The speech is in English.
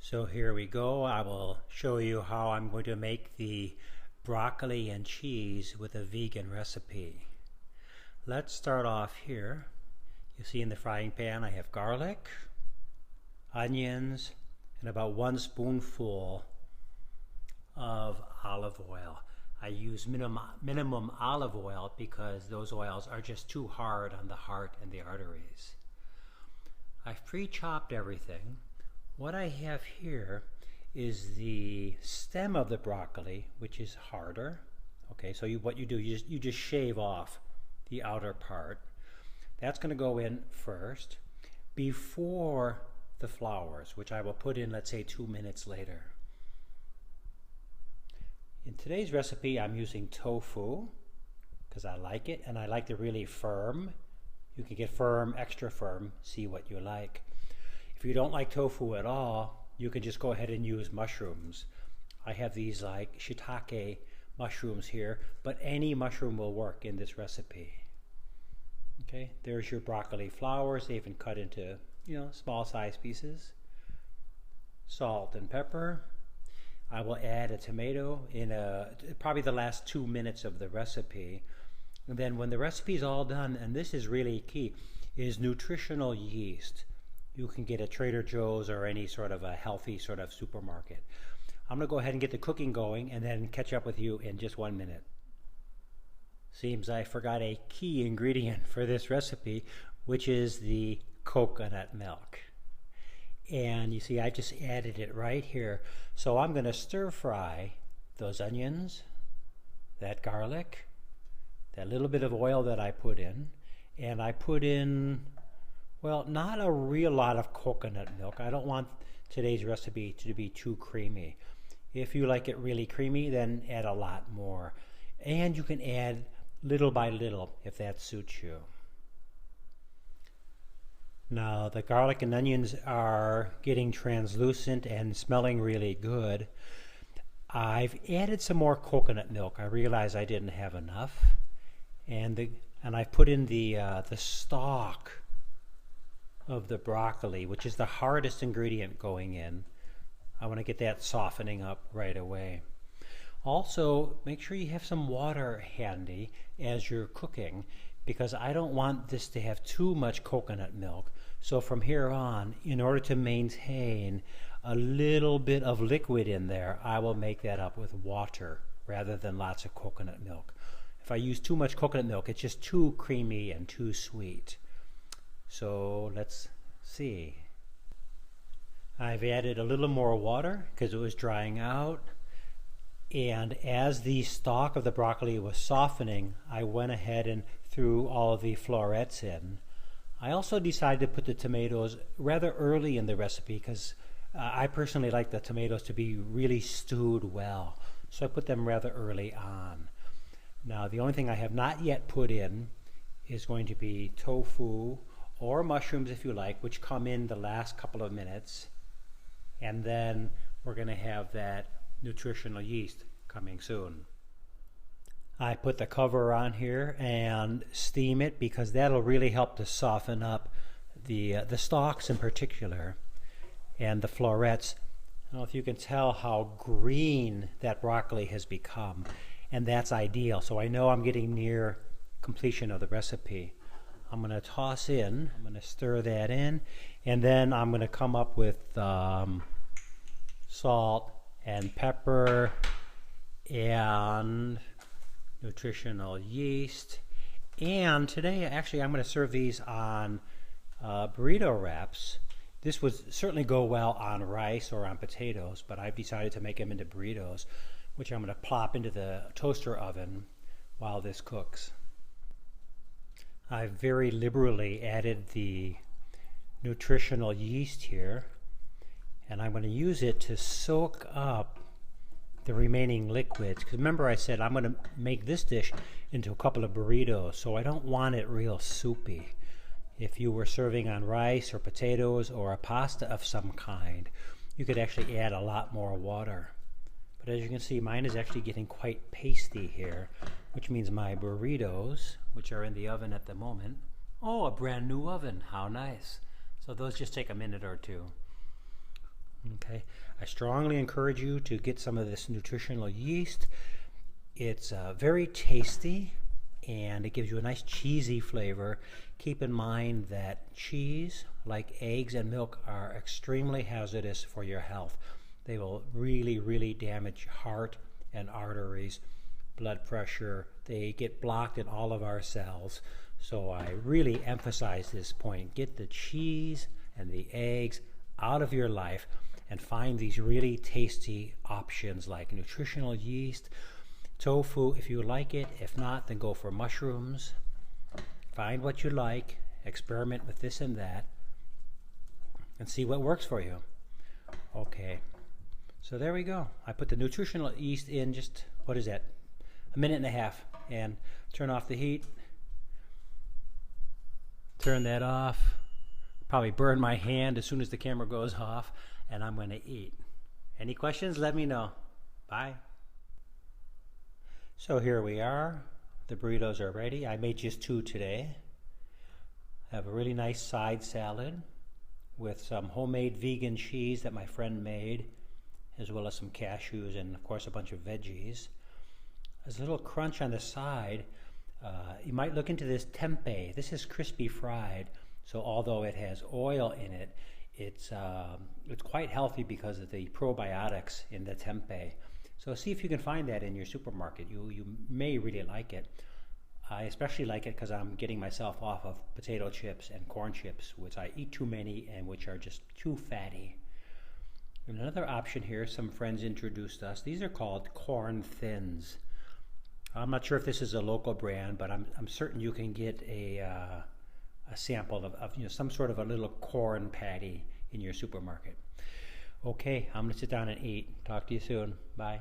So here we go. I will show you how I'm going to make the broccoli and cheese with a vegan recipe. Let's start off here. You see in the frying pan I have garlic, onions, and about 1 spoonful of olive oil. I use minimum olive oil because those oils are just too hard on the heart and the arteries. I've pre-chopped everything. What I have here is the stem of the broccoli, which is harder. Okay, so what you do, you just shave off the outer part. That's going to go in first before the flowers, which I will put in, let's say, 2 minutes later. In today's recipe, I'm using tofu because I like it, and I like the really firm. You can get firm, extra firm, see what you like. If you don't like tofu at all, you can just go ahead and use mushrooms. I have these like shiitake mushrooms here, but any mushroom will work in this recipe. Okay, there's your broccoli flowers. They've been cut into, small size pieces. Salt and pepper. I will add a tomato in probably the last 2 minutes of the recipe. And then when the recipe is all done, and this is really key, is nutritional yeast. You can get at Trader Joe's or any sort of a healthy sort of supermarket. I'm going to go ahead and get the cooking going and then catch up with you in just 1 minute. Seems I forgot a key ingredient for this recipe, which is the coconut milk. And you see, I just added it right here. So I'm going to stir fry those onions, that garlic, that little bit of oil that I put in, and I put in, well, not a real lot of coconut milk. I don't want today's recipe to be too creamy. If you like it really creamy, then add a lot more. And you can add little by little if that suits you. Now the garlic and onions are getting translucent and smelling really good. I've added some more coconut milk. I realized I didn't have enough. And I put in the stalk of the broccoli, which is the hardest ingredient going in. I want to get that softening up right away. Also, make sure you have some water handy as you're cooking, because I don't want this to have too much coconut milk. So from here on, in order to maintain a little bit of liquid in there, I will make that up with water rather than lots of coconut milk. If I use too much coconut milk, it's just too creamy and too sweet. So let's see. I've added a little more water because it was drying out. And as the stalk of the broccoli was softening, I went ahead and threw all of the florets in. I also decided to put the tomatoes rather early in the recipe because I personally like the tomatoes to be really stewed well. So I put them rather early on. Now the only thing I have not yet put in is going to be tofu or mushrooms if you like, which come in the last couple of minutes. And then we're going to have that nutritional yeast coming soon. I put the cover on here and steam it because that'll really help to soften up the stalks in particular and the florets. I don't know if you can tell how green that broccoli has become, and that's ideal. So I know I'm getting near completion of the recipe. I'm going to toss in, I'm going to stir that in, and then I'm going to come up with salt and pepper and nutritional yeast. And today, actually, I'm going to serve these on burrito wraps. This would certainly go well on rice or on potatoes, but I've decided to make them into burritos, which I'm going to plop into the toaster oven while this cooks. I've very liberally added the nutritional yeast here, and I'm going to use it to soak up the remaining liquids. Because remember I said I'm going to make this dish into a couple of burritos, so I don't want it real soupy. If you were serving on rice or potatoes or a pasta of some kind, you could actually add a lot more water. But as you can see, mine is actually getting quite pasty here, which means my burritos, which are in the oven at the moment, oh, a brand new oven, how nice. So those just take a minute or two. Okay, I strongly encourage you to get some of this nutritional yeast. It's very tasty and it gives you a nice cheesy flavor. Keep in mind that cheese, like eggs and milk, are extremely hazardous for your health. They will really, really damage your heart and arteries, blood pressure. They get blocked in all of our cells. So I really emphasize this point. Get the cheese and the eggs out of your life and find these really tasty options like nutritional yeast, tofu if you like it. If not, then go for mushrooms. Find what you like, experiment with this and that, and see what works for you. Okay, so there we go. I put the nutritional yeast in just, what is that, a minute and a half, and turn off the heat. Turn that off. Probably burn my hand as soon as the camera goes off, and I'm going to eat. Any questions? Let me know. Bye. So here we are. The burritos are ready. I made just 2 today. I have a really nice side salad with some homemade vegan cheese that my friend made, as well as some cashews and of course a bunch of veggies. There's a little crunch on the side. You might look into this tempeh. This is crispy fried, so although it has oil in it, it's quite healthy because of the probiotics in the tempeh. So see if you can find that in your supermarket. You may really like it. I especially like it because I'm getting myself off of potato chips and corn chips, which I eat too many and which are just too fatty. And another option here, some friends introduced us. These are called corn thins. I'm not sure if this is a local brand, but I'm certain you can get a sample of some sort of a little corn patty in your supermarket. Okay, I'm going to sit down and eat. Talk to you soon. Bye.